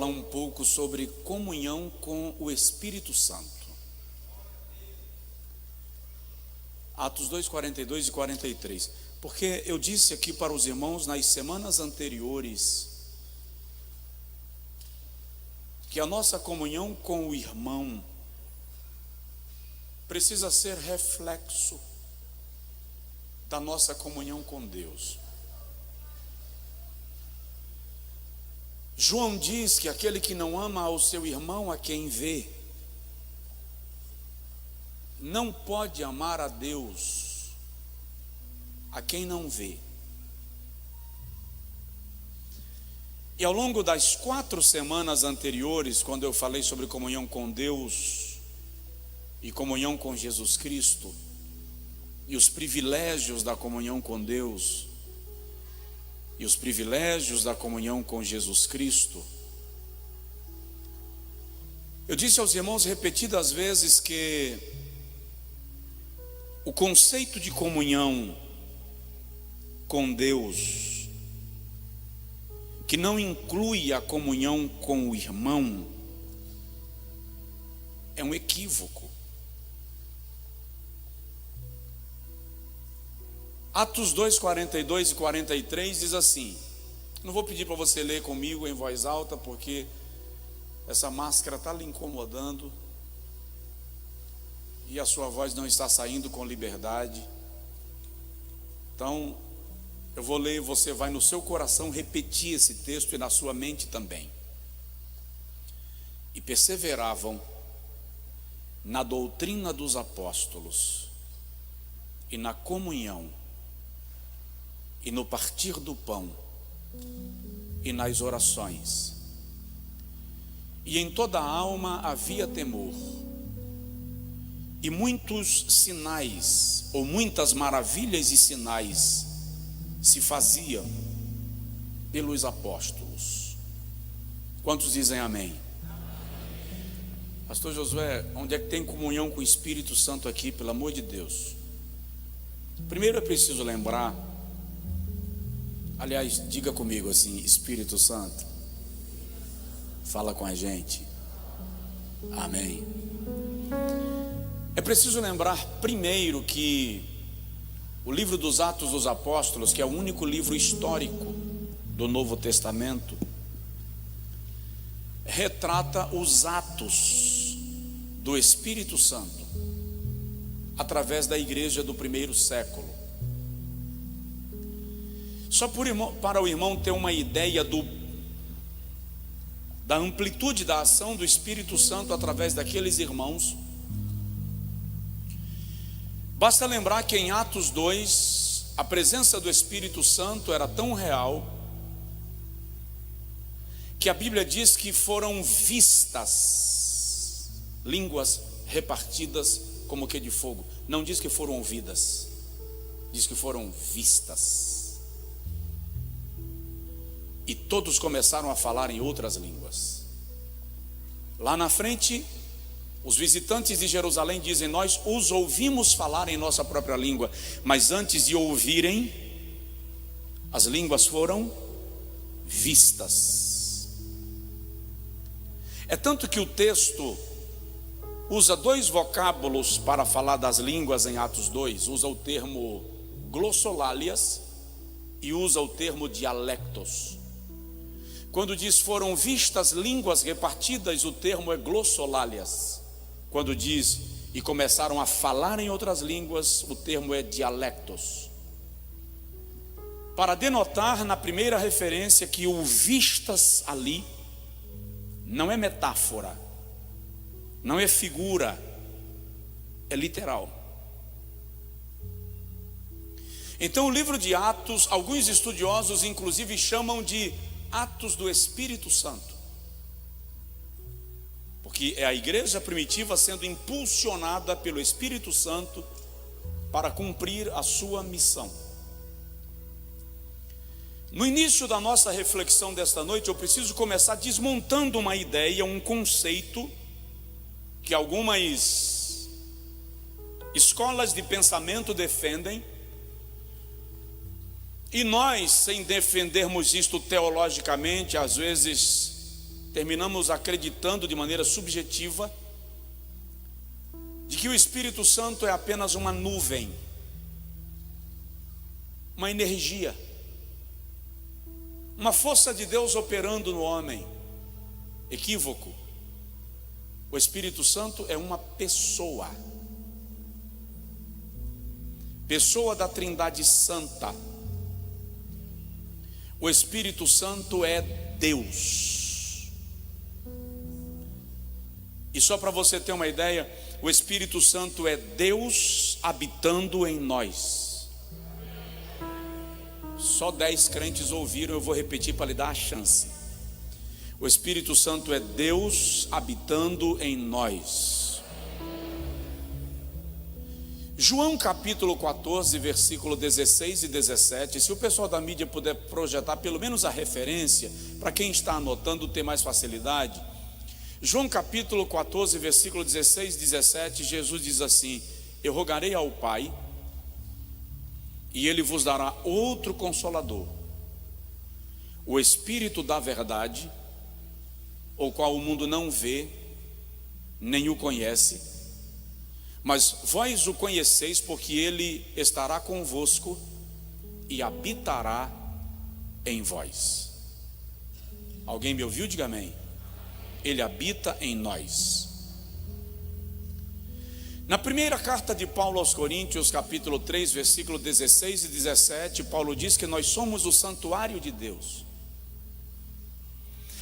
falar um pouco sobre comunhão com o Espírito Santo. Atos 2, 42 e 43. Porque eu disse aqui para os irmãos nas semanas anteriores que a nossa comunhão com o irmão precisa ser reflexo da nossa comunhão com Deus. João diz que aquele que não ama ao seu irmão a quem vê, não pode amar a Deus a quem não vê. E ao longo das 4 semanas anteriores, quando eu falei sobre comunhão com Deus e comunhão com Jesus Cristo, e os privilégios da comunhão com Deus, e os privilégios da comunhão com Jesus Cristo, eu disse aos irmãos repetidas vezes que o conceito de comunhão com Deus, que não inclui a comunhão com o irmão, é um equívoco. Atos 2, 42 e 43 diz assim, não vou pedir para você ler comigo em voz alta, porque essa máscara está lhe incomodando, e a sua voz não está saindo com liberdade. Então, eu vou ler e você vai no seu coração repetir esse texto e na sua mente também. E perseveravam na doutrina dos apóstolos, e na comunhão, e no partir do pão, e nas orações. E em toda a alma havia temor. E muitos sinais, ou muitas maravilhas e sinais, se faziam pelos apóstolos. Quantos dizem amém? Pastor Josué, onde é que tem comunhão com o Espírito Santo aqui, pelo amor de Deus? Primeiro é preciso lembrar, aliás, diga comigo assim: Espírito Santo, fala com a gente. Amém. É preciso lembrar primeiro que o livro dos Atos dos Apóstolos, que é o único livro histórico do Novo Testamento, retrata os atos do Espírito Santo através da igreja do primeiro século. Só para o irmão ter uma ideia da amplitude da ação do Espírito Santo através daqueles irmãos, basta lembrar que em Atos 2, a presença do Espírito Santo era tão real, que a Bíblia diz que foram vistas línguas repartidas como que de fogo. Não diz que foram ouvidas, diz que foram vistas. E todos começaram a falar em outras línguas. Lá na frente, os visitantes de Jerusalém dizem: nós os ouvimos falar em nossa própria língua. Mas antes de ouvirem, as línguas foram vistas. É tanto que o texto usa 2 vocábulos para falar das línguas em Atos 2. Usa o termo glossolálias e usa o termo dialectos. Quando diz foram vistas línguas repartidas, o termo é glossolálias. Quando diz e começaram a falar em outras línguas, o termo é dialectos. Para denotar na primeira referência que o vistas ali não é metáfora, não é figura, é literal. Então o livro de Atos, alguns estudiosos inclusive chamam de Atos do Espírito Santo, porque é a igreja primitiva sendo impulsionada pelo Espírito Santo para cumprir a sua missão. No início da nossa reflexão desta noite, eu preciso começar desmontando uma ideia, um conceito que algumas escolas de pensamento defendem, e nós, sem defendermos isto teologicamente, às vezes terminamos acreditando de maneira subjetiva de que o Espírito Santo é apenas uma nuvem, uma energia, uma força de Deus operando no homem. Equívoco. O Espírito Santo é uma pessoa, pessoa da Trindade Santa. O Espírito Santo é Deus. E só para você ter uma ideia, o Espírito Santo é Deus habitando em nós. Só 10 crentes ouviram, eu vou repetir para lhe dar a chance. O Espírito Santo é Deus habitando em nós. João capítulo 14, versículo 16 e 17. Se o pessoal da mídia puder projetar pelo menos a referência, para quem está anotando ter mais facilidade. João capítulo 14, versículo 16 e 17, Jesus diz assim: eu rogarei ao Pai, e Ele vos dará outro Consolador, o Espírito da verdade, o qual o mundo não vê, nem o conhece, mas vós o conheceis, porque Ele estará convosco e habitará em vós. Alguém me ouviu? Diga amém. Ele habita em nós. Na primeira carta de Paulo aos Coríntios, capítulo 3, versículo 16 e 17, Paulo diz que nós somos o santuário de Deus,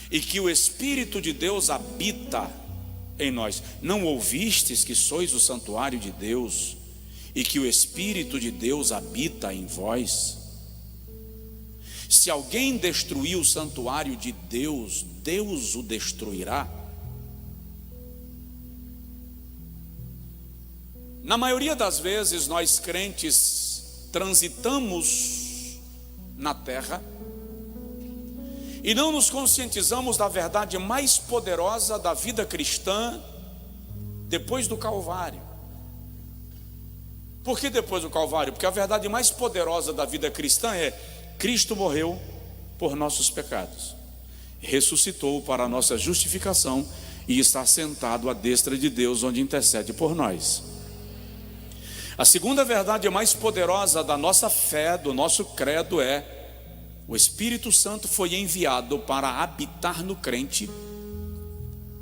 e que o Espírito de Deus habita em nós. Não ouvistes que sois o santuário de Deus, e que o Espírito de Deus habita em vós? Se alguém destruir o santuário de Deus, Deus o destruirá. Na maioria das vezes, nós crentes transitamos na terra e não nos conscientizamos da verdade mais poderosa da vida cristã depois do Calvário. Por que depois do Calvário? Porque a verdade mais poderosa da vida cristã é: Cristo morreu por nossos pecados, ressuscitou para a nossa justificação e está sentado à destra de Deus, onde intercede por nós. A segunda verdade mais poderosa da nossa fé, do nosso credo, é: o Espírito Santo foi enviado para habitar no crente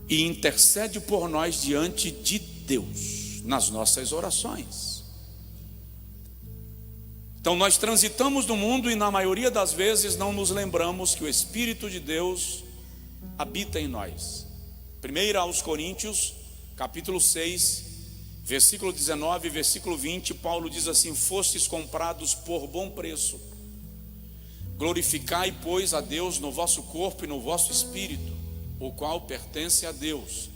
e intercede por nós diante de Deus nas nossas orações. Então nós transitamos no mundo e na maioria das vezes não nos lembramos que o Espírito de Deus habita em nós. 1 aos Coríntios, capítulo 6, versículo 19 e versículo 20, Paulo diz assim: fostes comprados por bom preço. Glorificai, pois, a Deus no vosso corpo e no vosso espírito, o qual pertence a Deus.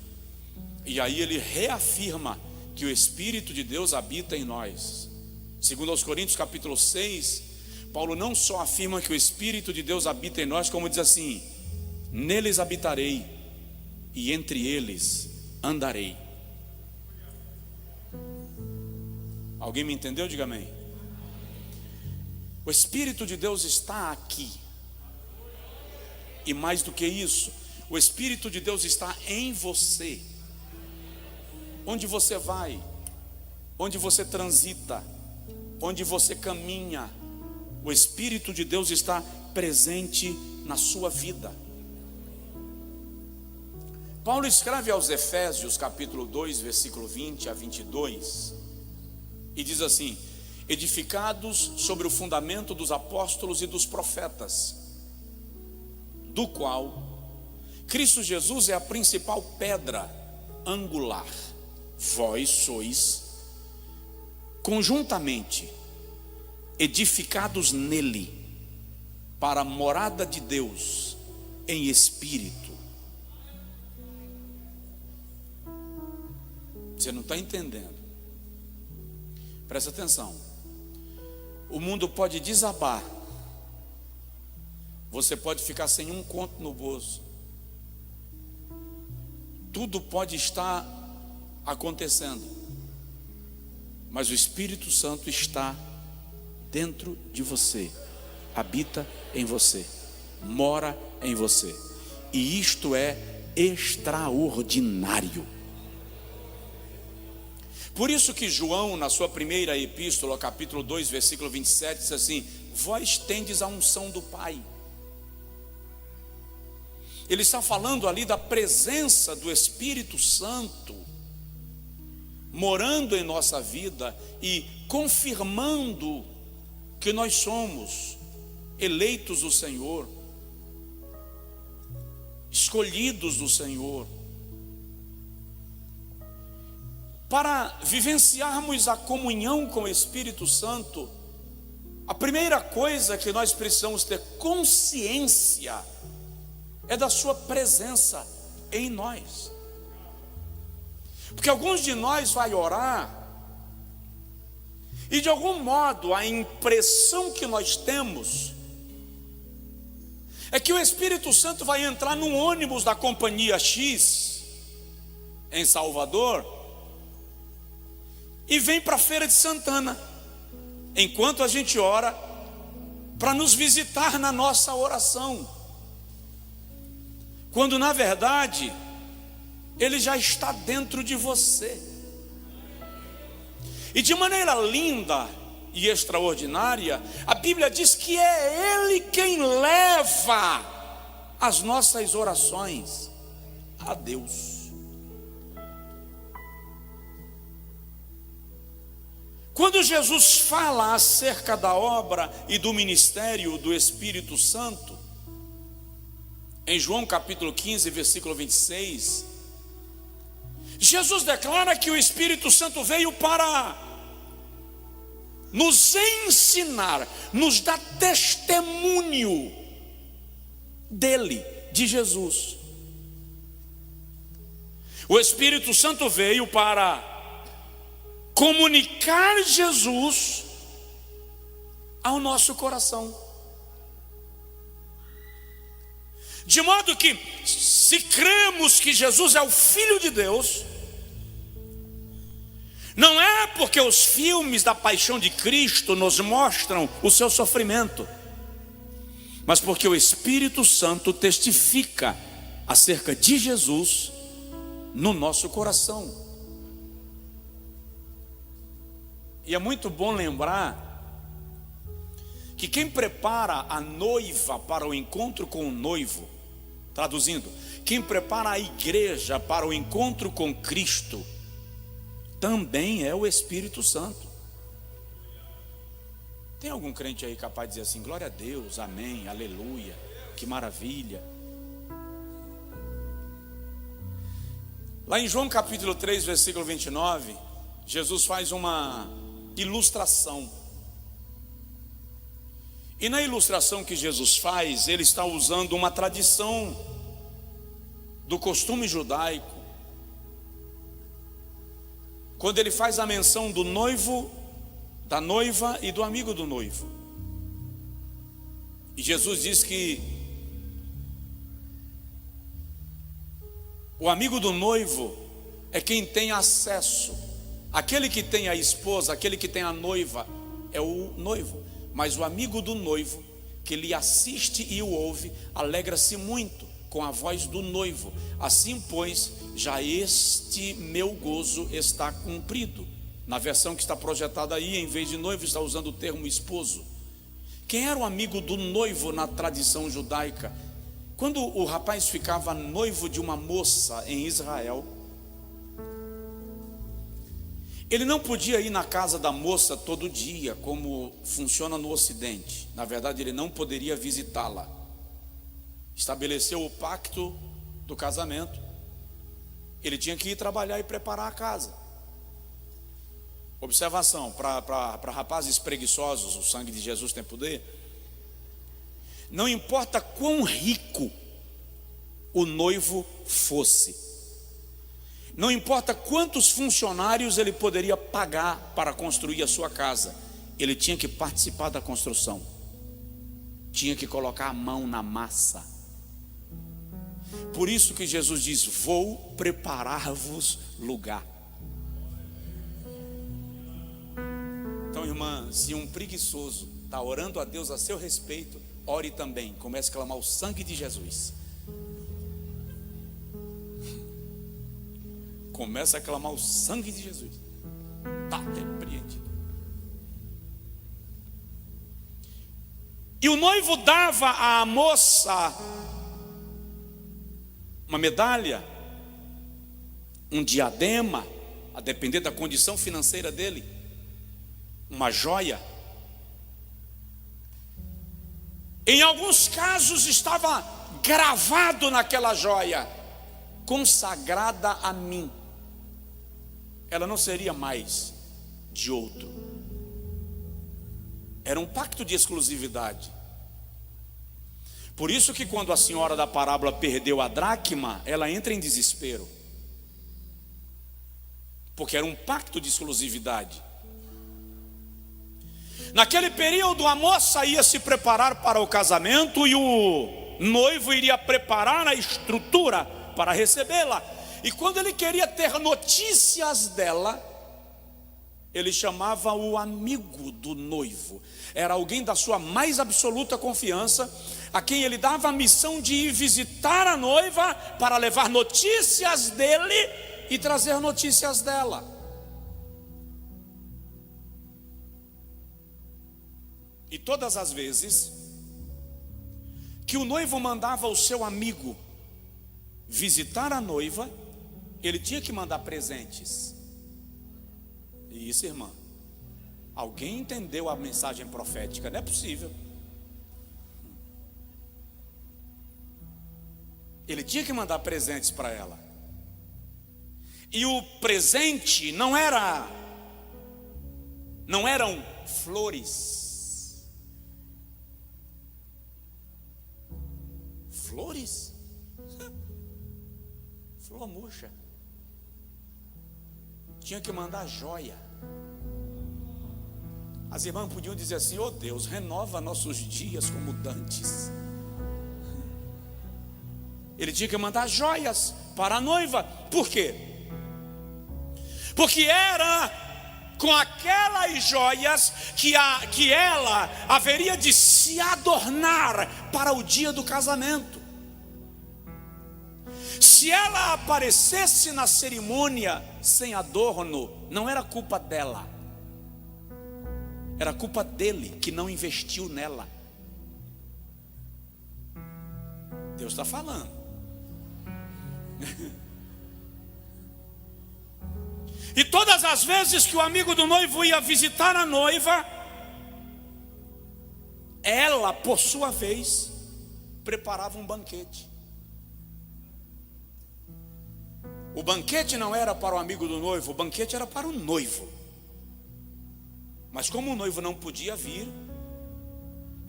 E aí ele reafirma que o Espírito de Deus habita em nós. Segundo aos Coríntios capítulo 6, Paulo não só afirma que o Espírito de Deus habita em nós, como diz assim: neles habitarei e entre eles andarei. Alguém me entendeu? Diga amém. O Espírito de Deus está aqui. E mais do que isso, o Espírito de Deus está em você. Onde você vai, onde você transita, onde você caminha, o Espírito de Deus está presente na sua vida. Paulo escreve aos Efésios, capítulo 2, versículo 20 a 22, e diz assim: edificados sobre o fundamento dos apóstolos e dos profetas, do qual Cristo Jesus é a principal pedra angular. Vós sois conjuntamente edificados nele para a morada de Deus em espírito. Você não está entendendo? Presta atenção. O mundo pode desabar, você pode ficar sem um conto no bolso, tudo pode estar acontecendo, mas o Espírito Santo está dentro de você, habita em você, mora em você, e isto é extraordinário. Por isso que João, na sua primeira epístola, capítulo 2, versículo 27, diz assim: vós tendes a unção do Pai. Ele está falando ali da presença do Espírito Santo morando em nossa vida e confirmando que nós somos eleitos do Senhor, escolhidos do Senhor. Para vivenciarmos a comunhão com o Espírito Santo, a primeira coisa que nós precisamos ter consciência é da sua presença em nós. Porque alguns de nós vai orar e de algum modo a impressão que nós temos é que o Espírito Santo vai entrar num ônibus da companhia X em Salvador e vem para a Feira de Santana, enquanto a gente ora, para nos visitar na nossa oração, quando na verdade Ele já está dentro de você. E de maneira linda e extraordinária, a Bíblia diz que é Ele quem leva as nossas orações a Deus. Quando Jesus fala acerca da obra e do ministério do Espírito Santo, em João capítulo 15, versículo 26, Jesus declara que o Espírito Santo veio para nos ensinar, nos dar testemunho dele, de Jesus. O Espírito Santo veio para comunicar Jesus ao nosso coração. De modo que, se cremos que Jesus é o Filho de Deus, não é porque os filmes da paixão de Cristo nos mostram o seu sofrimento, mas porque o Espírito Santo testifica acerca de Jesus no nosso coração. E é muito bom lembrar que quem prepara a noiva para o encontro com o noivo, traduzindo, quem prepara a igreja para o encontro com Cristo, também é o Espírito Santo. Tem algum crente aí capaz de dizer assim: glória a Deus, amém, aleluia, que maravilha? Lá em João capítulo 3, versículo 29, Jesus faz uma ilustração. E na ilustração que Jesus faz, ele está usando uma tradição do costume judaico, quando ele faz a menção do noivo, da noiva e do amigo do noivo. E Jesus diz que o amigo do noivo é quem tem acesso. Aquele que tem a esposa, aquele que tem a noiva, é o noivo. Mas o amigo do noivo, que lhe assiste e o ouve, alegra-se muito com a voz do noivo. Assim, pois, já este meu gozo está cumprido. Na versão que está projetada aí, em vez de noivo, está usando o termo esposo. Quem era o amigo do noivo na tradição judaica? Quando o rapaz ficava noivo de uma moça em Israel, ele não podia ir na casa da moça todo dia, como funciona no Ocidente. Na verdade, ele não poderia visitá-la. Estabeleceu o pacto do casamento. Ele tinha que ir trabalhar e preparar a casa. Observação, para rapazes preguiçosos, o sangue de Jesus tem poder. Não importa quão rico o noivo fosse, não importa quantos funcionários ele poderia pagar para construir a sua casa, ele tinha que participar da construção, tinha que colocar a mão na massa. Por isso que Jesus diz: vou preparar-vos lugar. Então, irmã, se um preguiçoso está orando a Deus a seu respeito, ore também, comece a clamar o sangue de Jesus. começa a clamar o sangue de Jesus. Está repreendido. E o noivo dava à moça uma medalha, um diadema, a depender da condição financeira dele, uma joia. Em alguns casos estava gravado naquela joia: consagrada a mim. Ela não seria mais de outro. Era um pacto de exclusividade. Por isso que quando a senhora da parábola perdeu a dracma, ela entra em desespero, porque era um pacto de exclusividade. Naquele período, a moça ia se preparar para o casamento e o noivo iria preparar a estrutura para recebê-la. E quando ele queria ter notícias dela, ele chamava o amigo do noivo. Era alguém da sua mais absoluta confiança, a quem ele dava a missão de ir visitar a noiva para levar notícias dele e trazer notícias dela. E todas as vezes que o noivo mandava o seu amigo visitar a noiva, ele tinha que mandar presentes. E isso, irmã, alguém entendeu a mensagem profética? Não é possível. Ele tinha que mandar presentes para ela. E o presente não eram flores. Flores? Flor murcha. Tinha que mandar joia. As irmãs podiam dizer assim: oh Deus, renova nossos dias como dantes. Ele tinha que mandar joias para a noiva. Por quê? Porque era com aquelas joias que ela haveria de se adornar para o dia do casamento. Se ela aparecesse na cerimônia sem adorno, não era culpa dela, era culpa dele que não investiu nela. Deus está falando. E todas as vezes que o amigo do noivo ia visitar a noiva, ela, por sua vez, preparava um banquete. O banquete não era para o amigo do noivo, o banquete era para o noivo. Mas como o noivo não podia vir,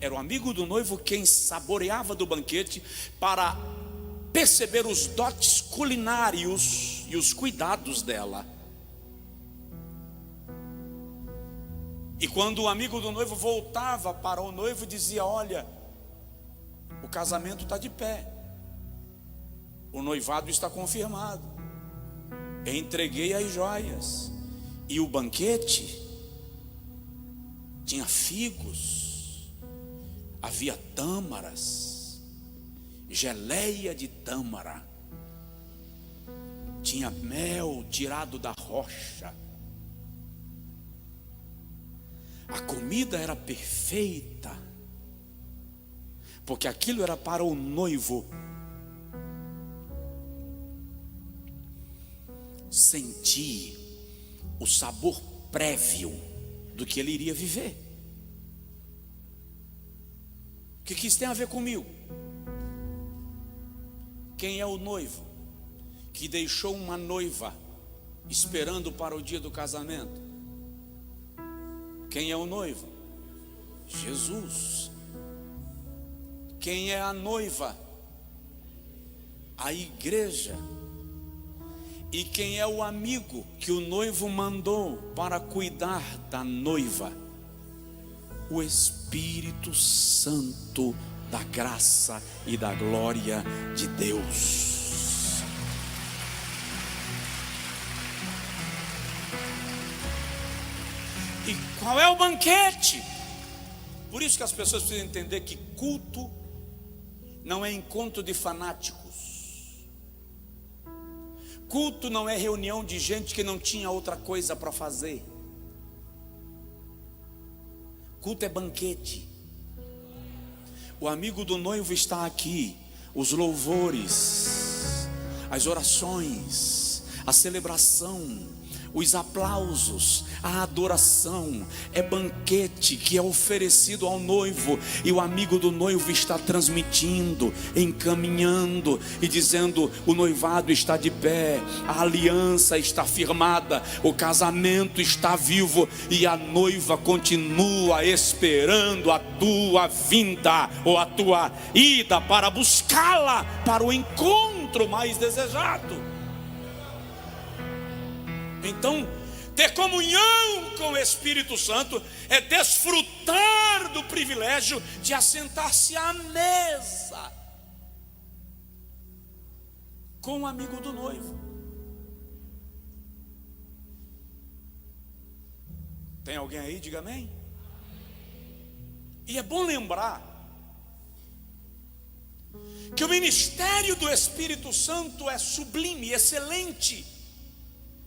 era o amigo do noivo quem saboreava do banquete para perceber os dotes culinários e os cuidados dela. E quando o amigo do noivo voltava para o noivo e dizia: olha, o casamento está de pé, o noivado está confirmado, eu entreguei as joias, e o banquete tinha figos, havia tâmaras, geleia de tâmara, tinha mel tirado da rocha. A comida era perfeita, porque aquilo era para o noivo sentir o sabor prévio do que ele iria viver. O que isso tem a ver comigo? Quem é o noivo que deixou uma noiva esperando para o dia do casamento? Quem é o noivo? Jesus. Quem é a noiva? A igreja. E quem é o amigo que o noivo mandou para cuidar da noiva? O Espírito Santo da graça e da glória de Deus. E qual é o banquete? Por isso que as pessoas precisam entender que culto não é encontro de fanáticos. Culto não é reunião de gente que não tinha outra coisa para fazer. Culto é banquete. O amigo do noivo está aqui. Os louvores, as orações, a celebração, os aplausos, a adoração, é banquete que é oferecido ao noivo, e o amigo do noivo está transmitindo, encaminhando e dizendo: o noivado está de pé, a aliança está firmada, o casamento está vivo, e a noiva continua esperando a tua vinda ou a tua ida para buscá-la para o encontro mais desejado. Então, ter comunhão com o Espírito Santo é desfrutar do privilégio de assentar-se à mesa com o amigo do noivo. Tem alguém aí? Diga amém. E é bom lembrar que o ministério do Espírito Santo é sublime, excelente.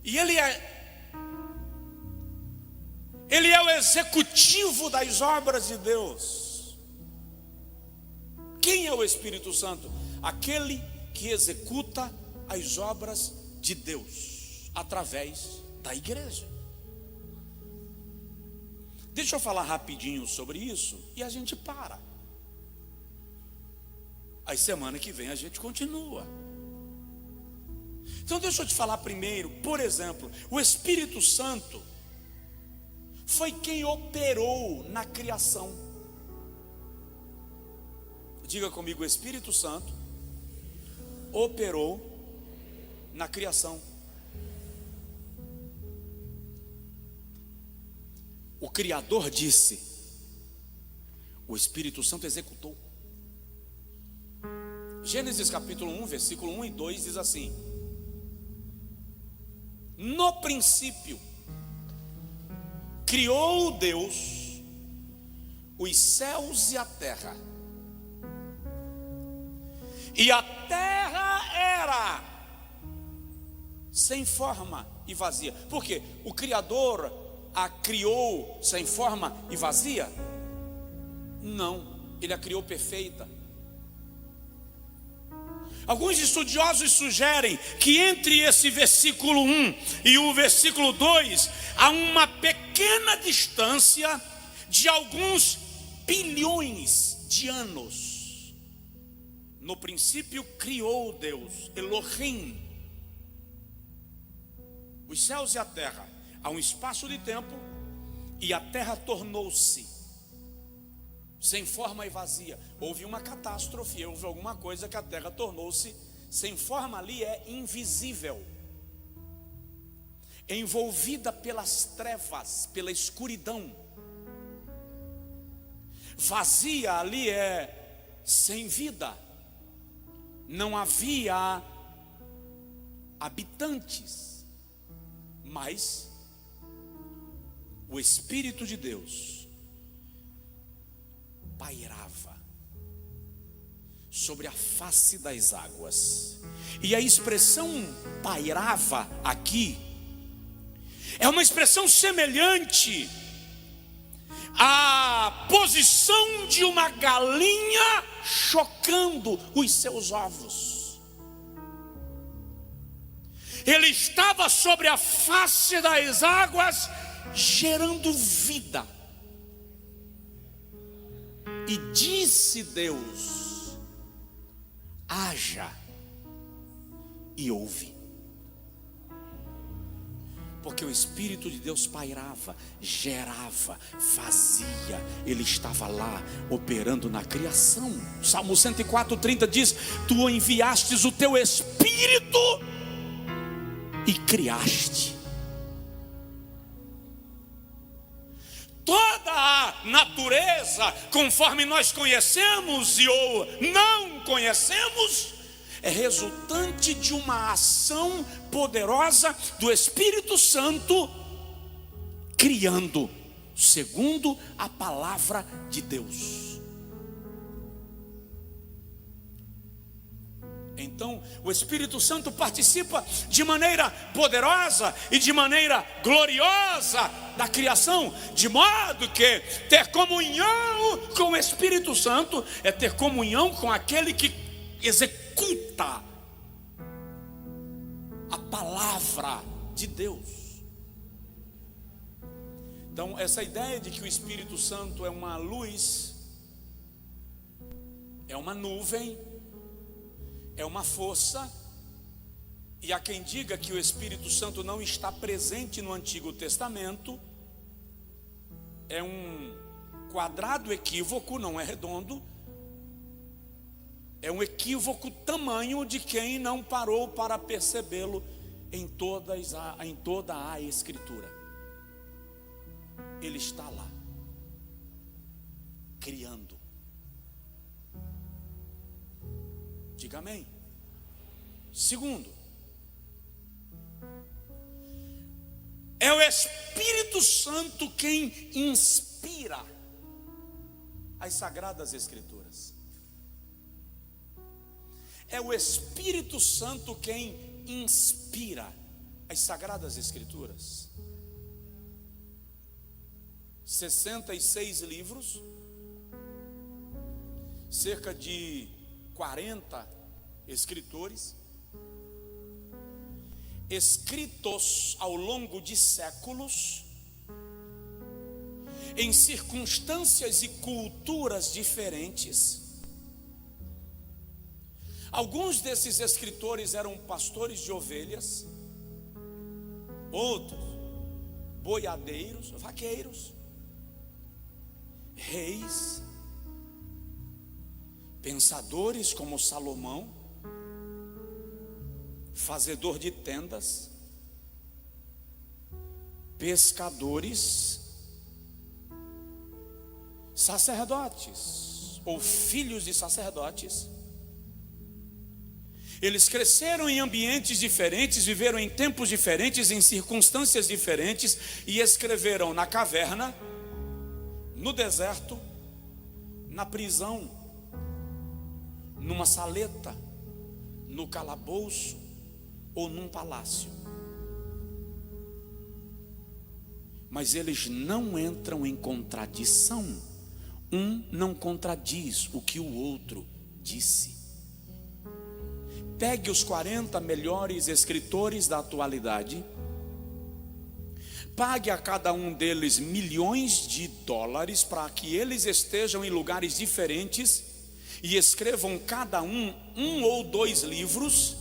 E ele é o executivo das obras de Deus. Quem é o Espírito Santo? Aquele que executa as obras de Deus através da igreja. Deixa eu falar rapidinho sobre isso e a gente para. Aí semana que vem a gente continua. Então deixa eu te falar primeiro, por exemplo, o Espírito Santo foi quem operou na criação. Diga comigo: o Espírito Santo operou na criação. O Criador disse, o Espírito Santo executou. Gênesis capítulo 1, versículo 1 e 2 diz assim: no princípio criou Deus os céus e a terra. E a terra era sem forma e vazia. Por quê? O Criador a criou sem forma e vazia? Não, ele a criou perfeita. Alguns estudiosos sugerem que entre esse versículo 1 e o versículo 2 há uma pequena distância de alguns bilhões de anos. No princípio criou Deus, Elohim, os céus e a terra. Há um espaço de tempo e a terra tornou-se sem forma e vazia. Houve uma catástrofe, houve alguma coisa que a terra tornou-se sem forma. Ali é invisível, envolvida pelas trevas, pela escuridão. Vazia ali é sem vida, não havia habitantes, mas o Espírito de Deus pairava sobre a face das águas. E a expressão pairava aqui é uma expressão semelhante à posição de uma galinha chocando os seus ovos. Ele estava sobre a face das águas, gerando vida. E disse Deus: haja, e houve. Porque o Espírito de Deus pairava, gerava, fazia. Ele estava lá operando na criação. Salmo 104:30 diz: tu enviastes o teu Espírito e criaste. Toda a natureza, conforme nós conhecemos e ou não conhecemos, é resultante de uma ação poderosa do Espírito Santo, criando segundo a palavra de Deus. Então, o Espírito Santo participa de maneira poderosa e de maneira gloriosa da criação, de modo que ter comunhão com o Espírito Santo é ter comunhão com aquele que executa a palavra de Deus. Então, essa ideia de que o Espírito Santo é uma luz, é uma nuvem, é uma força, e há quem diga que o Espírito Santo não está presente no Antigo Testamento, é um quadrado equívoco, não é redondo, é um equívoco tamanho de quem não parou para percebê-lo em toda a Escritura. Ele está lá, criando. Diga amém. Segundo, é o Espírito Santo quem inspira as Sagradas Escrituras. É o Espírito Santo quem inspira as Sagradas Escrituras. 66 livros, cerca de 40 escritores, escritos ao longo de séculos, em circunstâncias e culturas diferentes. Alguns desses escritores eram pastores de ovelhas, outros boiadeiros, vaqueiros, reis, pensadores como Salomão, fazedor de tendas, pescadores, sacerdotes ou filhos de sacerdotes. Eles cresceram em ambientes diferentes, viveram em tempos diferentes, em circunstâncias diferentes, e escreveram na caverna, no deserto, na prisão, numa saleta, no calabouço ou num palácio. Mas eles não entram em contradição. Um não contradiz o que o outro disse. Pegue os 40 melhores escritores da atualidade, pague a cada um deles milhões de dólares para que eles estejam em lugares diferentes e escrevam cada um ou 2 livros,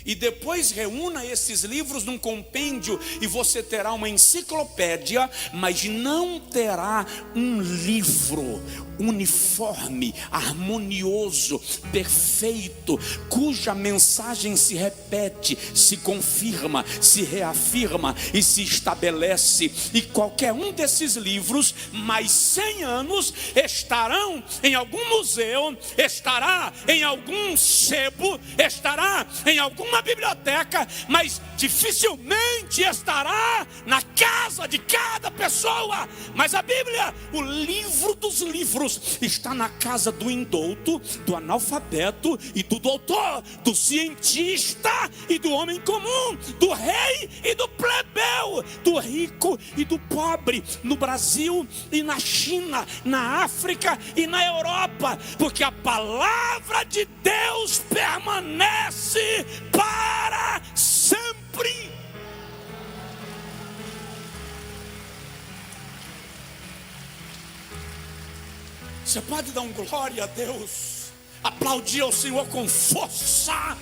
e depois reúna esses livros num compêndio e você terá uma enciclopédia, mas não terá um livro uniforme, harmonioso, perfeito, cuja mensagem se repete, se confirma, se reafirma e se estabelece. E qualquer um desses livros, mais 100 anos, estarão em algum museu, estará em algum sebo, estará em alguma biblioteca, mas dificilmente estará na casa de cada pessoa. Mas a Bíblia, o livro dos livros, está na casa do indouto, do analfabeto e do doutor, do cientista e do homem comum, do rei e do plebeu, do rico e do pobre, no Brasil e na China, na África e na Europa, porque a palavra de Deus permanece para sempre. Você pode dar um glória a Deus, aplaudir ao Senhor com força.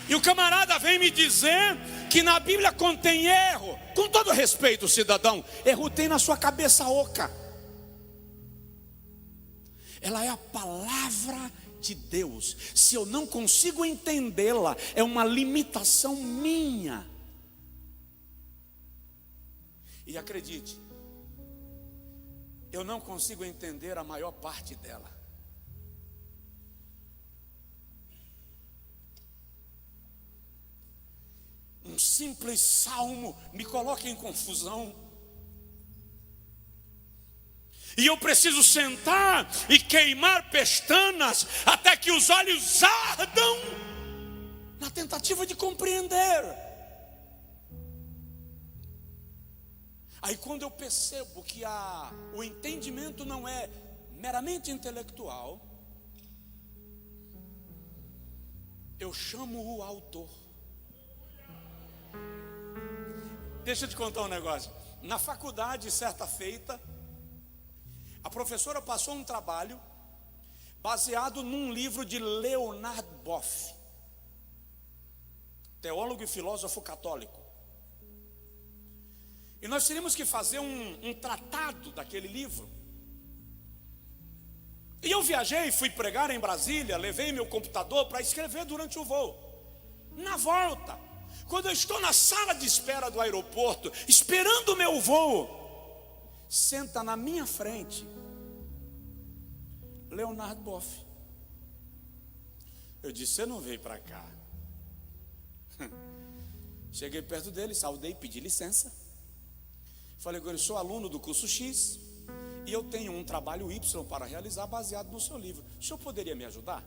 E o camarada vem me dizer que na Bíblia contém erro. Com todo respeito, cidadão, erro tem na sua cabeça oca. Ela é a palavra de Deus. Se eu não consigo entendê-la, é uma limitação minha. E acredite, eu não consigo entender a maior parte dela. Um simples salmo me coloca em confusão. E eu preciso sentar e queimar pestanas até que os olhos ardam na tentativa de compreender. Aí quando eu percebo que o entendimento não é meramente intelectual, eu chamo o autor. Deixa eu te contar um negócio. Na faculdade, certa feita, a professora passou um trabalho baseado num livro de Leonard Boff, teólogo e filósofo católico. E nós teríamos que fazer um tratado daquele livro. E eu viajei, fui pregar em Brasília, levei meu computador para escrever durante o voo. Na volta, quando eu estou na sala de espera do aeroporto, esperando o meu voo, senta na minha frente Leonard Boff. Eu disse: você não veio para cá? Cheguei perto dele, saudei, pedi licença. Falei com ele: sou aluno do curso X e eu tenho um trabalho Y para realizar baseado no seu livro. O senhor poderia me ajudar?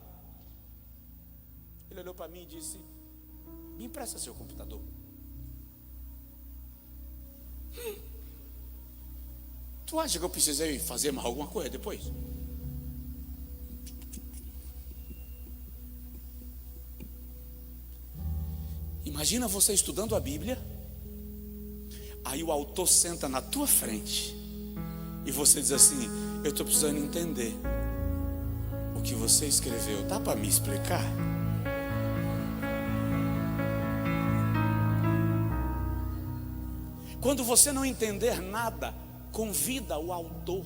Ele olhou para mim e disse: me empresta seu computador. Tu acha que eu precisei fazer mais alguma coisa depois? Imagina você estudando a Bíblia, aí o autor senta na tua frente e você diz assim: eu estou precisando entender o que você escreveu, dá para me explicar? Quando você não entender nada, convida o autor.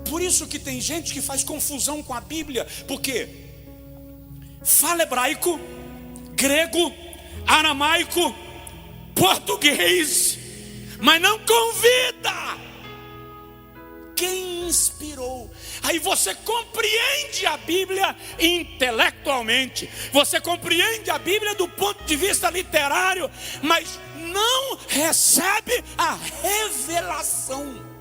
Por isso que tem gente que faz confusão com a Bíblia, porque fala hebraico, grego, aramaico, português, mas não convida quem inspirou. Aí você compreende a Bíblia intelectualmente, você compreende a Bíblia do ponto de vista literário, mas não recebe a revelação.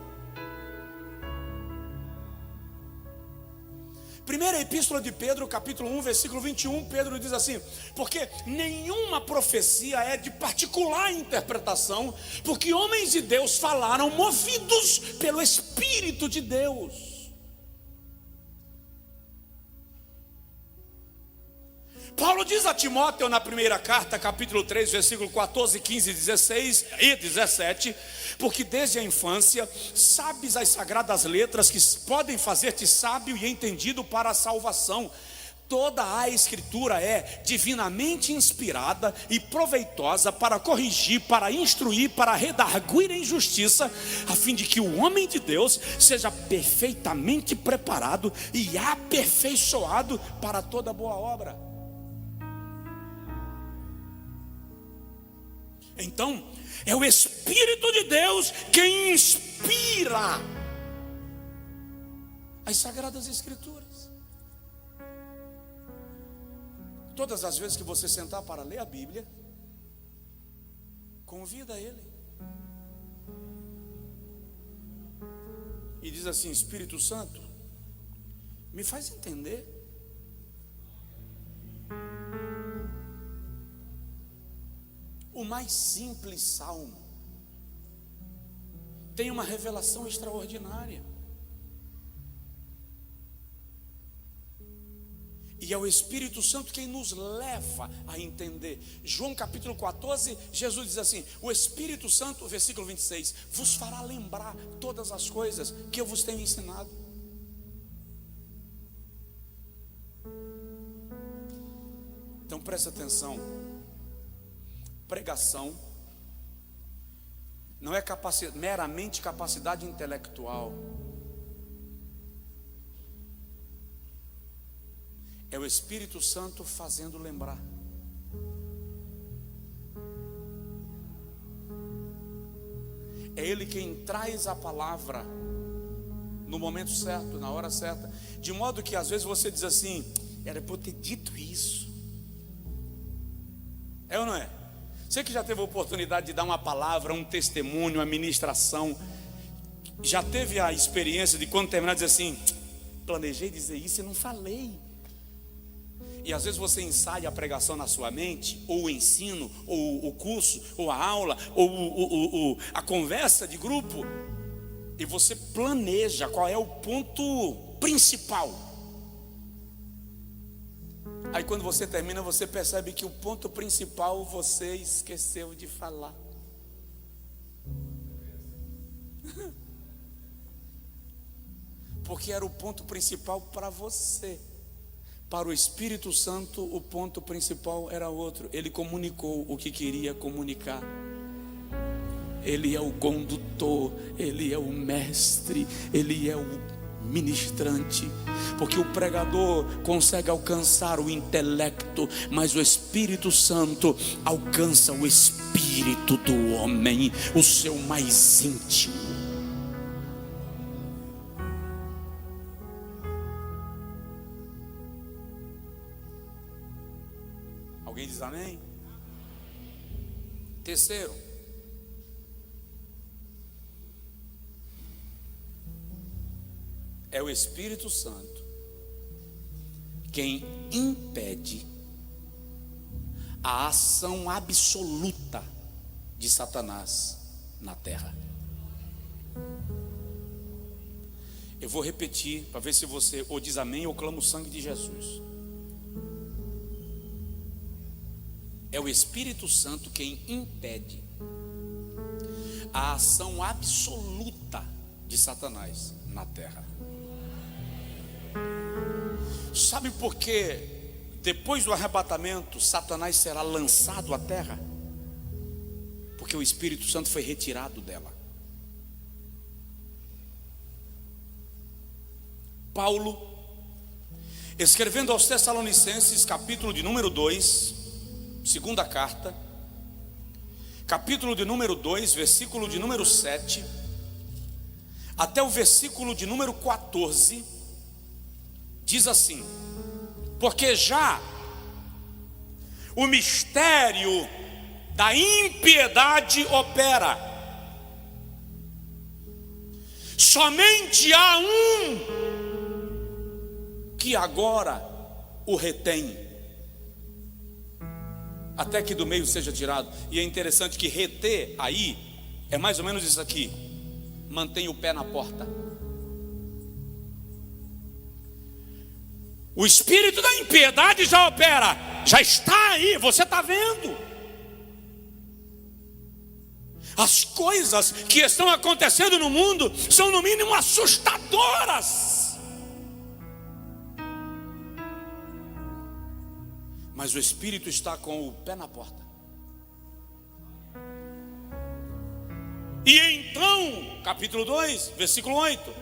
Primeira epístola de Pedro, capítulo 1, versículo 21, Pedro diz assim: porque nenhuma profecia é de particular interpretação, porque homens de Deus falaram movidos pelo Espírito de Deus. Paulo diz a Timóteo na primeira carta, capítulo 3, versículo 14, 15, 16 e 17: porque desde a infância sabes as sagradas letras que podem fazer-te sábio e entendido para a salvação. Toda a Escritura é divinamente inspirada e proveitosa para corrigir, para instruir, para redarguir em justiça, a fim de que o homem de Deus seja perfeitamente preparado e aperfeiçoado para toda boa obra. Então, é o Espírito de Deus quem inspira as Sagradas Escrituras. Todas as vezes que você sentar para ler a Bíblia, convida Ele e diz assim: Espírito Santo, me faz entender. O mais simples salmo tem uma revelação extraordinária. E é o Espírito Santo quem nos leva a entender. João capítulo 14, Jesus diz assim: o Espírito Santo, versículo 26, vos fará lembrar todas as coisas que eu vos tenho ensinado. Então presta atenção. Pregação não é meramente capacidade intelectual, é o Espírito Santo fazendo lembrar. É Ele quem traz a palavra no momento certo, na hora certa, de modo que às vezes você diz assim: era para eu ter dito isso. É ou não é? Você que já teve a oportunidade de dar uma palavra, um testemunho, uma ministração, Já teve a experiência de quando terminar dizer assim: planejei dizer isso e não falei. E às vezes você ensaia a pregação na sua mente, ou o ensino, ou o curso, ou a aula, ou a conversa de grupo, e você planeja qual é o ponto principal. Aí quando você termina, você percebe que o ponto principal você esqueceu de falar. Porque era o ponto principal para você. Para o Espírito Santo, o ponto principal era outro. Ele comunicou o que queria comunicar. Ele é o condutor, ele é o mestre, ele é o ministrante. Porque o pregador consegue alcançar o intelecto, mas o Espírito Santo alcança o espírito do homem, o seu mais íntimo. Alguém diz amém? Terceiro, é o Espírito Santo quem impede a ação absoluta de Satanás na terra. Eu vou repetir para ver se você ou diz amém ou clama o sangue de Jesus. É o Espírito Santo quem impede a ação absoluta de Satanás na terra. Sabe por que depois do arrebatamento Satanás será lançado à terra? Porque o Espírito Santo foi retirado dela. Paulo, escrevendo aos Tessalonicenses, capítulo de número 2, segunda carta, capítulo de número 2, versículo de número 7, até o versículo de número 14, diz assim: porque já o mistério da impiedade opera, somente há um que agora o retém, até que do meio seja tirado. E é interessante que reter aí é mais ou menos isso aqui: mantém o pé na porta. O espírito da impiedade já opera, já está aí, você está vendo. As coisas que estão acontecendo no mundo são no mínimo assustadoras. Mas o Espírito está com o pé na porta. E então, capítulo 2, versículo 8: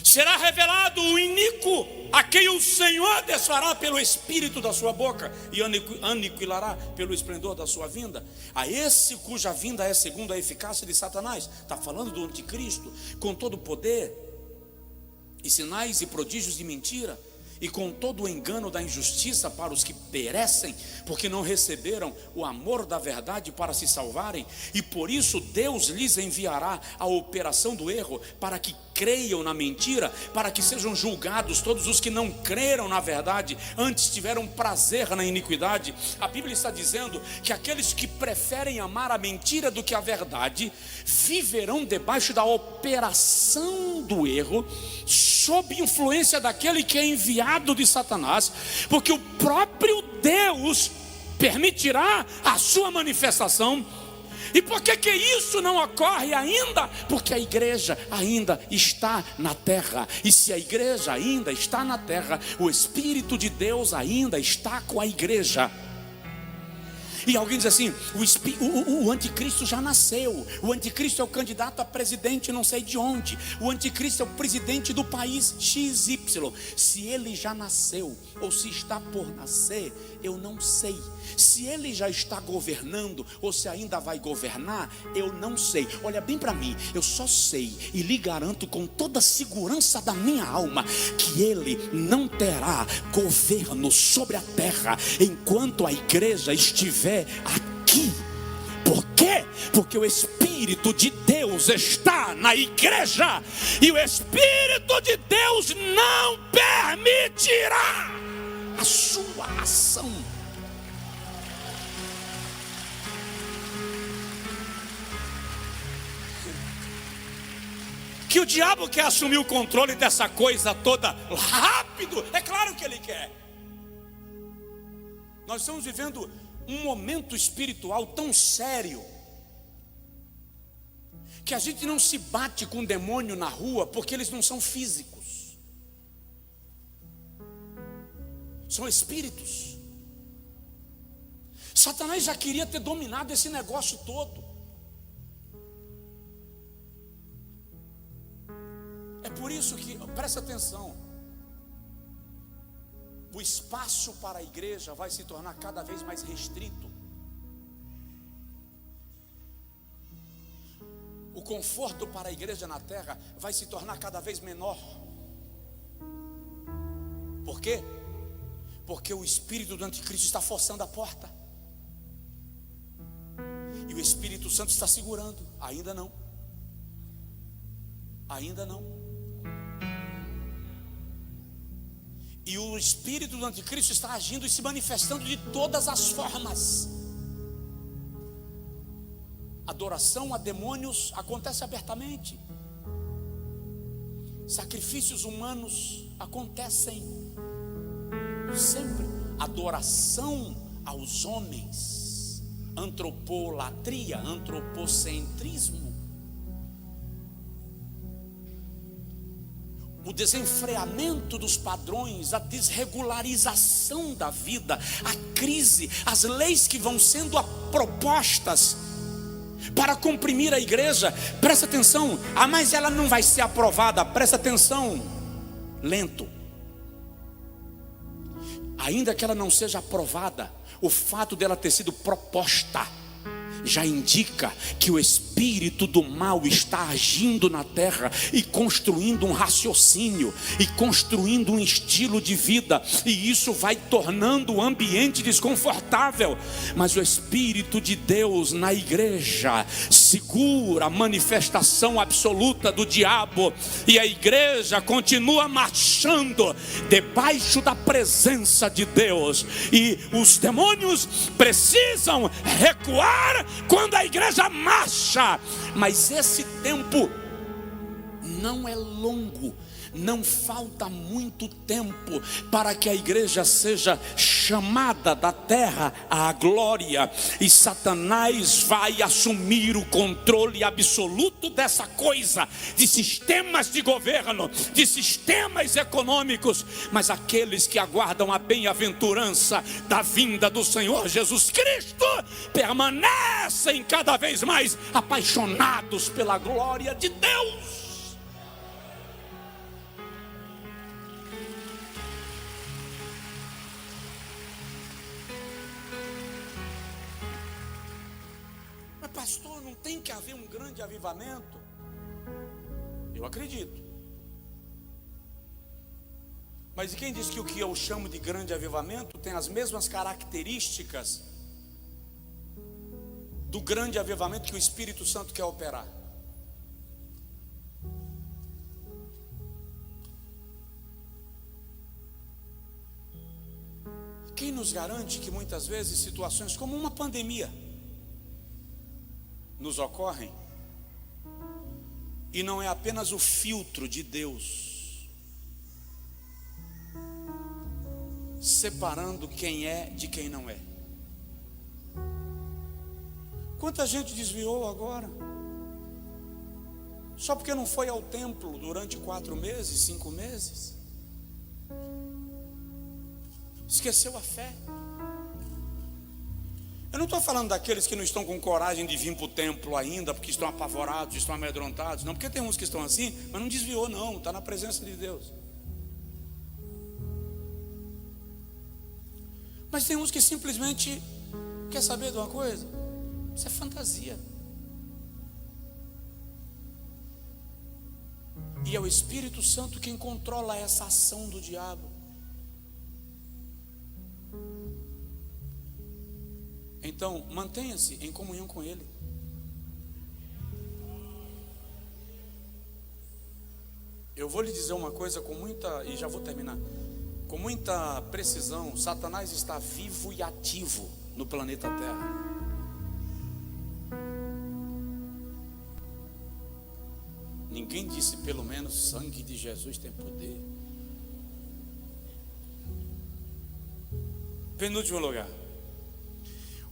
será revelado o iníquo, a quem o Senhor desfará pelo espírito da sua boca e aniquilará pelo esplendor da sua vinda. A esse cuja vinda é segundo a eficácia de Satanás. Está falando do anticristo, com todo o poder e sinais e prodígios de mentira, e com todo o engano da injustiça para os que perecem, porque não receberam o amor da verdade para se salvarem. E por isso Deus lhes enviará a operação do erro, para que creiam na mentira, para que sejam julgados todos os que não creram na verdade, antes tiveram prazer na iniquidade. A Bíblia está dizendo que aqueles que preferem amar a mentira do que a verdade, viverão debaixo da operação do erro, sob influência daquele que é enviado de Satanás, porque o próprio Deus permitirá a sua manifestação. E por que isso não ocorre ainda? Porque a igreja ainda está na terra. E se a igreja ainda está na terra, o Espírito de Deus ainda está com a igreja. E alguém diz assim: o anticristo já nasceu. O anticristo é o candidato a presidente não sei de onde. O anticristo é o presidente do país XY. Se ele já nasceu ou se está por nascer, eu não sei. Se ele já está governando ou se ainda vai governar, eu não sei. Olha bem para mim, eu só sei e lhe garanto com toda a segurança da minha alma que ele não terá governo sobre a terra enquanto a igreja estiver aqui. Por quê? Porque o Espírito Espírito de Deus está na igreja, e o Espírito de Deus não permitirá a sua ação. Que o diabo quer assumir o controle dessa coisa toda rápido, é claro que ele quer. Nós estamos vivendo um momento espiritual tão sério, que a gente não se bate com o demônio na rua, porque eles não são físicos, são espíritos. Satanás já queria ter dominado esse negócio todo. É por isso que, presta atenção, o espaço para a igreja vai se tornar cada vez mais restrito. O conforto para a igreja na terra vai se tornar cada vez menor. Por quê? Porque o espírito do anticristo está forçando a porta, e o Espírito Santo está segurando. Ainda não. Ainda não. E o espírito do anticristo está agindo e se manifestando de todas as formas. Adoração a demônios acontece abertamente. Sacrifícios humanos acontecem sempre. Adoração aos homens, antropolatria, antropocentrismo, o desenfreamento dos padrões, a desregularização da vida, a crise, as leis que vão sendo propostas para comprimir a igreja. Presta atenção, mas ela não vai ser aprovada. Presta atenção, lento. Ainda que ela não seja aprovada, o fato dela ter sido proposta já indica que o espírito do mal está agindo na terra e construindo um raciocínio, e construindo um estilo de vida, e isso vai tornando o ambiente desconfortável. Mas o Espírito de Deus na igreja segura a manifestação absoluta do diabo, e a igreja continua marchando debaixo da presença de Deus. E os demônios precisam recuar quando a igreja marcha. Mas esse tempo não é longo. Não falta muito tempo para que a igreja seja chamada da terra à glória, e Satanás vai assumir o controle absoluto dessa coisa, de sistemas de governo, de sistemas econômicos. Mas aqueles que aguardam a bem-aventurança da vinda do Senhor Jesus Cristo permanecem cada vez mais apaixonados pela glória de Deus. Pastor, não tem que haver um grande avivamento? Eu acredito. Mas e quem diz que o que eu chamo de grande avivamento tem as mesmas características do grande avivamento que o Espírito Santo quer operar? Quem nos garante que muitas vezes situações como uma pandemia nos ocorrem, e não é apenas o filtro de Deus separando quem é de quem não é? Quanta gente desviou agora, só porque não foi ao templo durante 4 meses, 5 meses, esqueceu a fé. Eu não estou falando daqueles que não estão com coragem de vir para o templo ainda, porque estão apavorados, estão amedrontados. Não, porque tem uns que estão assim, mas não desviou não, está na presença de Deus. Mas tem uns que simplesmente, quer saber de uma coisa? Isso é fantasia. E é o Espírito Santo quem controla essa ação do diabo. Então, mantenha-se em comunhão com Ele. Eu vou lhe dizer uma coisa com muita, e já vou terminar, com muita precisão: Satanás está vivo e ativo no planeta Terra. Ninguém disse pelo menos sangue de Jesus tem poder. Penúltimo lugar,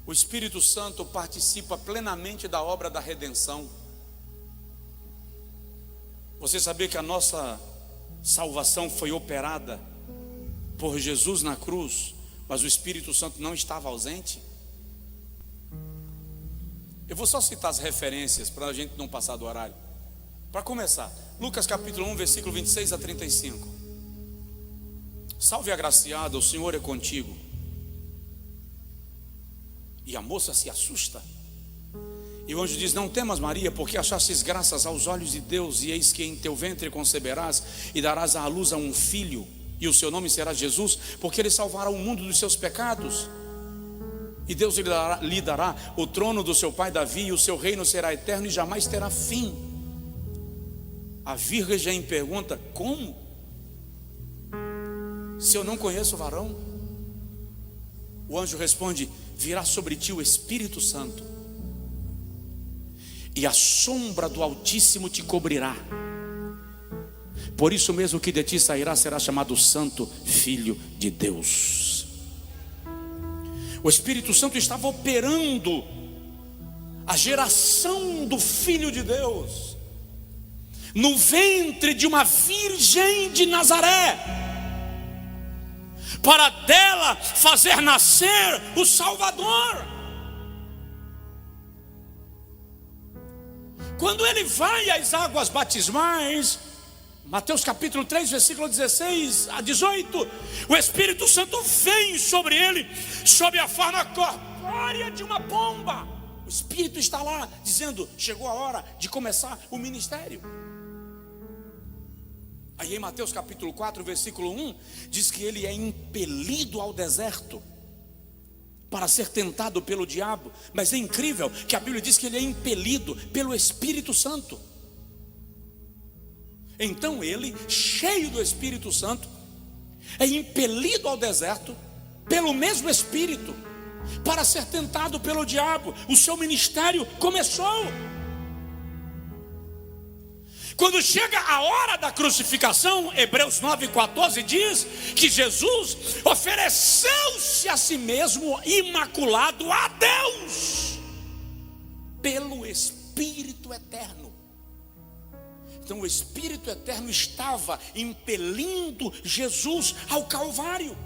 o Espírito Santo participa plenamente da obra da redenção. Você sabia que a nossa salvação foi operada por Jesus na cruz, mas o Espírito Santo não estava ausente? Eu vou só citar as referências para a gente não passar do horário. Para começar, Lucas capítulo 1, versículo 26 a 35. Salve agraciada, o Senhor é contigo. E a moça se assusta. E o anjo diz: não temas, Maria, porque achastes graças aos olhos de Deus, e eis que em teu ventre conceberás e darás à luz a um filho, e o seu nome será Jesus, porque ele salvará o mundo dos seus pecados. E Deus lhe dará o trono do seu pai Davi, e o seu reino será eterno e jamais terá fim. A virgem pergunta: como? Se eu não conheço o varão? O anjo responde: virá sobre ti o Espírito Santo, e a sombra do Altíssimo te cobrirá. Por isso mesmo que de ti sairá será chamado Santo Filho de Deus. O Espírito Santo estava operando a geração do Filho de Deus no ventre de uma virgem de Nazaré, para dela fazer nascer o Salvador. Quando ele vai às águas batismais, Mateus capítulo 3, versículo 16 a 18, o Espírito Santo vem sobre ele, sob a forma corpórea de uma pomba. O Espírito está lá, dizendo: chegou a hora de começar o ministério. Aí em Mateus capítulo 4, versículo 1, diz que ele é impelido ao deserto para ser tentado pelo diabo. Mas é incrível que a Bíblia diz que ele é impelido pelo Espírito Santo. Então ele, cheio do Espírito Santo, é impelido ao deserto pelo mesmo Espírito para ser tentado pelo diabo. O seu ministério começou. Quando chega a hora da crucificação, Hebreus 9,14 diz que Jesus ofereceu-se a si mesmo imaculado a Deus pelo Espírito Eterno. Então o Espírito Eterno estava impelindo Jesus ao Calvário.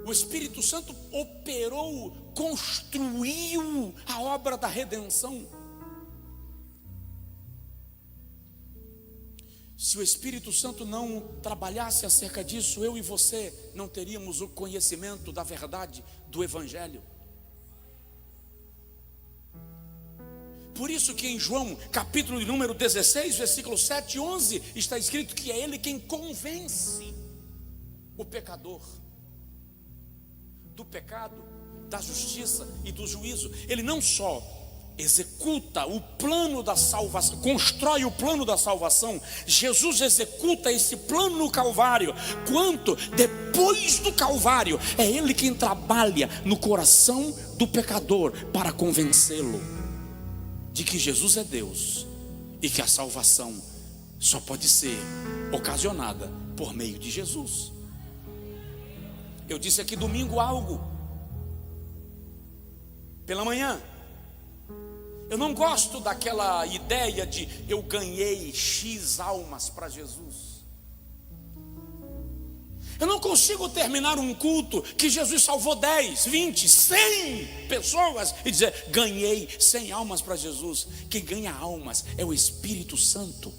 O Espírito Santo operou, construiu a obra da redenção. Se o Espírito Santo não trabalhasse acerca disso, eu e você não teríamos o conhecimento da verdade do Evangelho. Por isso que em João capítulo número 16, versículo 7 e 11, está escrito que é Ele quem convence o pecador do pecado, da justiça e do juízo. Ele não só executa o plano da salvação, constrói o plano da salvação, Jesus executa esse plano no Calvário, quanto depois do Calvário, é Ele quem trabalha no coração do pecador para convencê-lo de que Jesus é Deus e que a salvação só pode ser ocasionada por meio de Jesus. Eu disse aqui domingo algo pela manhã. Eu não gosto daquela ideia de eu ganhei X almas para Jesus. Eu não consigo terminar um culto que Jesus salvou 10, 20, 100 pessoas e dizer: ganhei 100 almas para Jesus. Quem ganha almas é o Espírito Santo.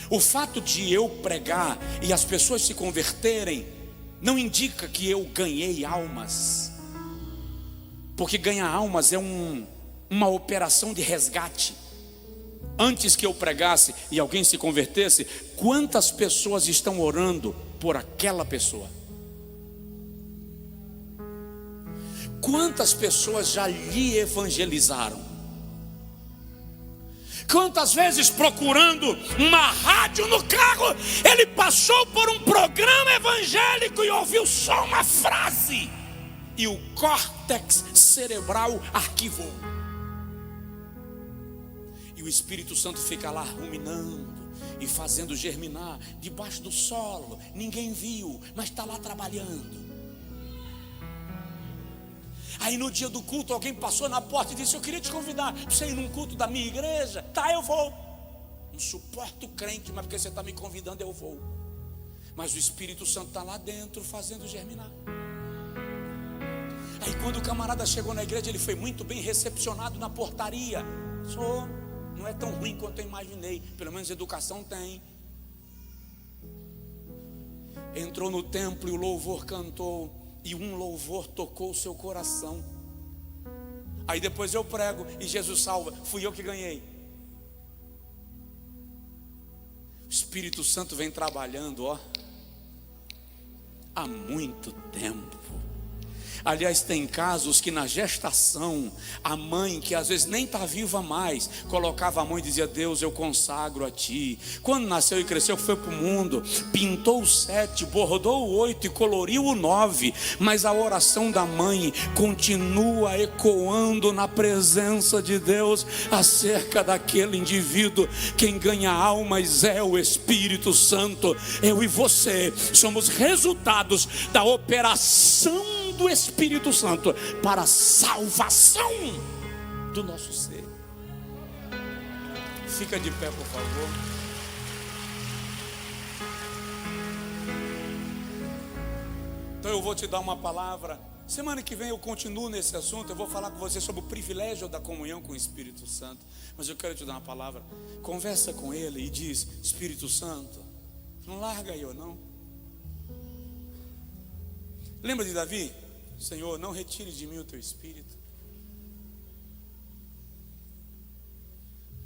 O fato de eu pregar e as pessoas se converterem não indica que eu ganhei almas, porque ganhar almas é uma operação de resgate. Antes que eu pregasse e alguém se convertesse, quantas pessoas estão orando por aquela pessoa? Quantas pessoas já lhe evangelizaram? Quantas vezes procurando uma rádio no carro, ele passou por um programa evangélico e ouviu só uma frase, e o córtex cerebral arquivou. E o Espírito Santo fica lá ruminando e fazendo germinar debaixo do solo. Ninguém viu, mas está lá trabalhando. Aí no dia do culto alguém passou na porta e disse: eu queria te convidar para você ir num culto da minha igreja. Tá, eu vou. Não suporto crente, mas porque você está me convidando eu vou. Mas o Espírito Santo está lá dentro fazendo germinar. Aí quando o camarada chegou na igreja, ele foi muito bem recepcionado na portaria. Não é tão ruim quanto eu imaginei, pelo menos educação tem. Entrou no templo e o louvor cantou, e um louvor tocou o seu coração. Aí depois eu prego e Jesus salva, fui eu que ganhei. O Espírito Santo vem trabalhando, há muito tempo. Aliás, tem casos que na gestação, a mãe, que às vezes nem está viva mais, colocava a mão e dizia: Deus, eu consagro a ti. Quando nasceu e cresceu, foi para o mundo, pintou o 7, bordou o 8 e coloriu o 9. Mas a oração da mãe continua ecoando na presença de Deus acerca daquele indivíduo. Quem ganha almas é o Espírito Santo. Eu e você somos resultados da operação do Espírito Santo para a salvação do nosso ser. Fica de pé, por favor. Então eu vou te dar uma palavra. Semana que vem eu continuo nesse assunto. Eu vou falar com você sobre o privilégio da comunhão com o Espírito Santo. Mas eu quero te dar uma palavra. Conversa com ele e diz: Espírito Santo, não larga eu não. Lembra de Davi? Senhor, não retire de mim o teu Espírito.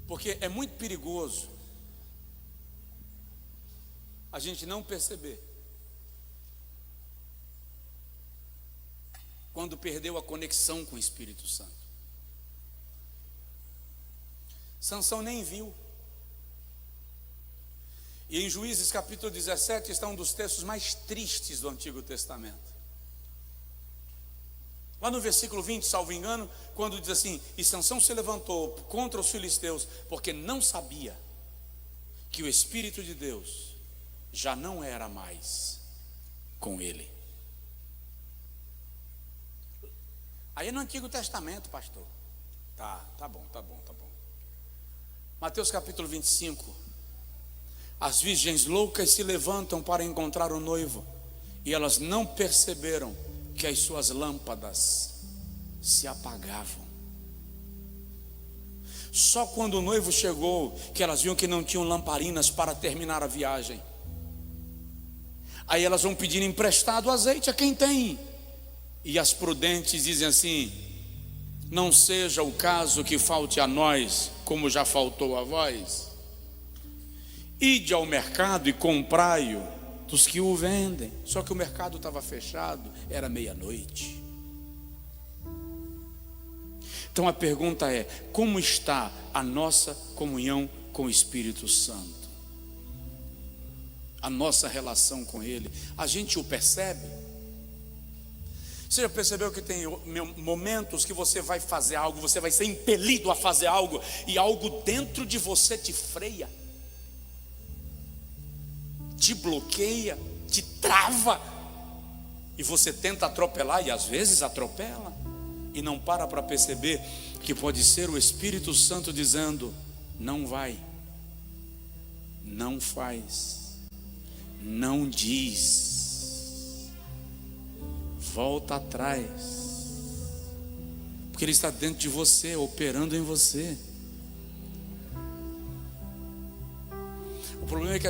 Porque é muito perigoso a gente não perceber quando perdeu a conexão com o Espírito Santo. Sansão nem viu. E em Juízes capítulo 17 está um dos textos mais tristes do Antigo Testamento. Lá no versículo 20, salvo engano, quando diz assim: e Sansão se levantou contra os filisteus, porque não sabia que o Espírito de Deus já não era mais com ele. Aí no Antigo Testamento, pastor. Tá bom. Mateus capítulo 25. As virgens loucas se levantam para encontrar o noivo, e elas não perceberam que as suas lâmpadas se apagavam. Só quando o noivo chegou, que elas viam que não tinham lamparinas para terminar a viagem. Aí elas vão pedir emprestado azeite a quem tem. E as prudentes dizem assim: não seja o caso que falte a nós, como já faltou a vós. Ide ao mercado e comprai-o dos que o vendem. Só que o mercado estava fechado, era meia-noite. Então a pergunta é: como está a nossa comunhão com o Espírito Santo? A nossa relação com Ele, a gente o percebe? Você já percebeu que tem momentos que você vai fazer algo, você vai ser impelido a fazer algo, e algo dentro de você te freia, te bloqueia, te trava, e você tenta atropelar, e às vezes atropela, e não para perceber que pode ser o Espírito Santo dizendo: não vai, não faz, não diz, volta atrás, porque Ele está dentro de você, operando em você. O problema é que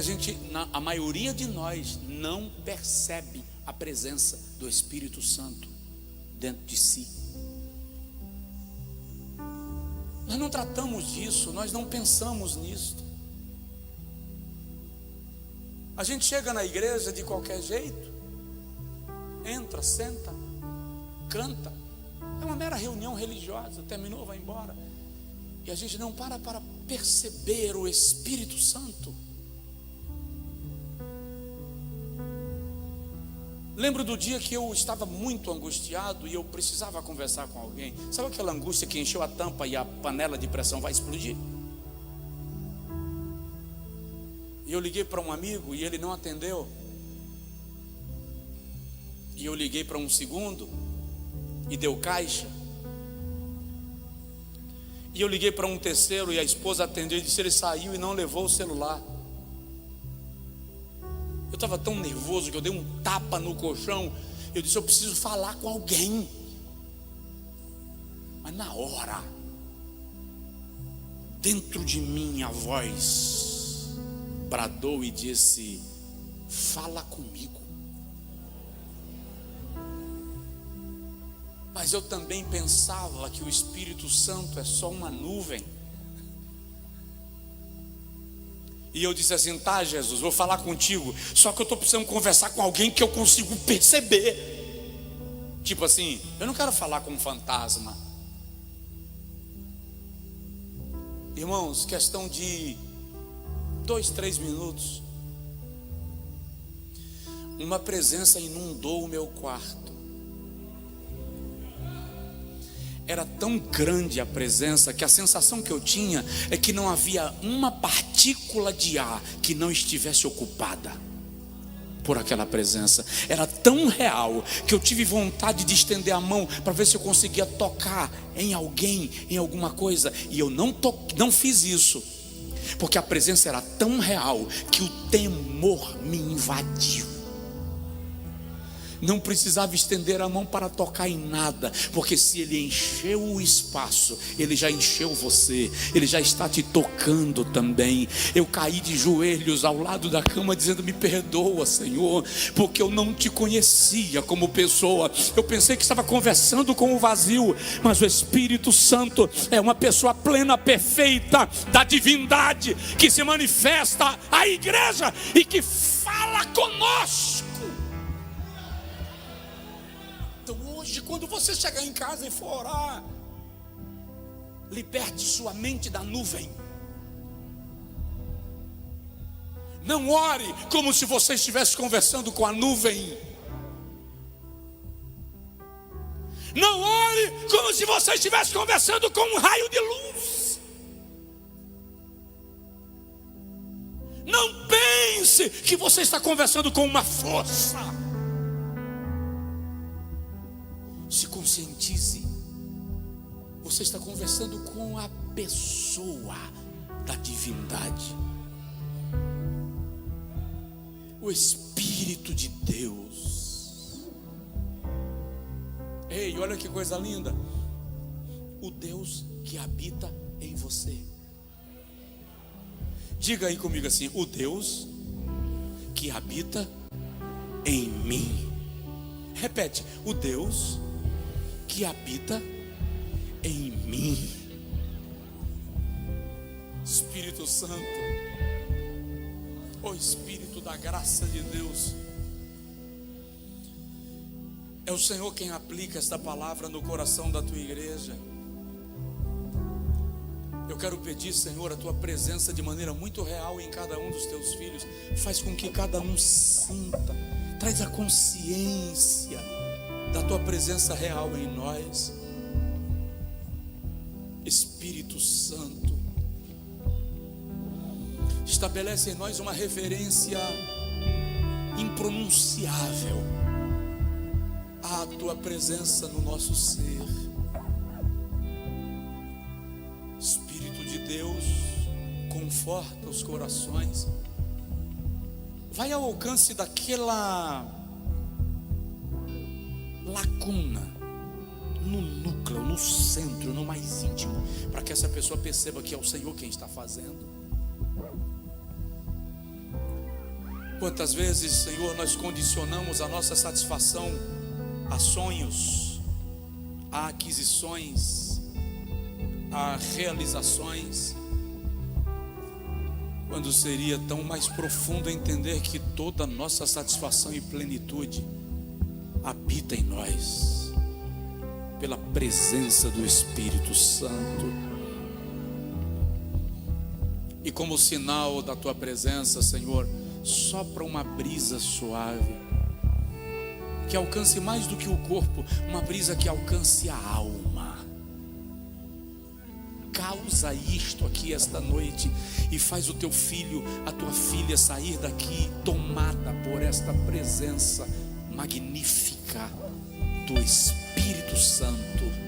a maioria de nós não percebe a presença do Espírito Santo dentro de si. Nós não tratamos disso, nós não pensamos nisso. A gente chega na igreja de qualquer jeito, entra, senta, canta, é uma mera reunião religiosa, terminou, vai embora. E a gente não para perceber o Espírito Santo. Lembro do dia que eu estava muito angustiado e eu precisava conversar com alguém. Sabe aquela angústia que encheu a tampa e a panela de pressão vai explodir? E eu liguei para um amigo e ele não atendeu. E eu liguei para um segundo e deu caixa. E eu liguei para um terceiro e a esposa atendeu e disse: ele saiu e não levou o celular. Eu estava tão nervoso que eu dei um tapa no colchão. Eu disse: eu preciso falar com alguém. Mas na hora, dentro de mim a voz bradou e disse: fala comigo. Mas eu também pensava que o Espírito Santo é só uma nuvem. E eu disse assim: tá, Jesus, vou falar contigo, só que eu estou precisando conversar com alguém que eu consigo perceber. Tipo assim, eu não quero falar com um fantasma. Irmãos, questão de 2, 3 minutos, uma presença inundou o meu quarto. Era tão grande a presença que a sensação que eu tinha é que não havia uma partícula de ar que não estivesse ocupada por aquela presença. Era tão real que eu tive vontade de estender a mão para ver se eu conseguia tocar em alguém, em alguma coisa, e eu não fiz isso, porque a presença era tão real que o temor me invadiu. Não precisava estender a mão para tocar em nada, porque se ele encheu o espaço, ele já encheu você, ele já está te tocando também. Eu caí de joelhos ao lado da cama dizendo: me perdoa, Senhor, porque eu não te conhecia como pessoa. Eu pensei que estava conversando com o vazio, mas o Espírito Santo é uma pessoa plena, perfeita da divindade, que se manifesta à igreja e que fala conosco. Então hoje, quando você chegar em casa e for orar, liberte sua mente da nuvem. Não ore como se você estivesse conversando com a nuvem. Não ore como se você estivesse conversando com um raio de luz. Não pense que você está conversando com uma força. Se conscientize. Você está conversando com a pessoa da divindade, o Espírito de Deus. Ei, olha que coisa linda. O Deus que habita em você. Diga aí comigo assim: o Deus que habita em mim. Repete: o Deus que habita em mim. Espírito Santo, o Espírito da graça de Deus, é o Senhor quem aplica esta palavra no coração da tua igreja. Eu quero pedir, Senhor, a tua presença de maneira muito real em cada um dos teus filhos. Faz com que cada um sinta, traz a consciência da tua presença real em nós. Espírito Santo, estabelece em nós uma reverência impronunciável à tua presença no nosso ser. Espírito de Deus, conforta os corações. Vai ao alcance daquela lacuna no núcleo, no centro, no mais íntimo, para que essa pessoa perceba que é o Senhor quem está fazendo. Quantas vezes, Senhor, nós condicionamos a nossa satisfação a sonhos, a aquisições, a realizações, quando seria tão mais profundo entender que toda nossa satisfação e plenitude habita em nós, pela presença do Espírito Santo. E como sinal da tua presença, Senhor, sopra uma brisa suave, que alcance mais do que o corpo, uma brisa que alcance a alma. Causa isto aqui esta noite e faz o teu filho, a tua filha sair daqui tomada por esta presença magnífica do Espírito Santo.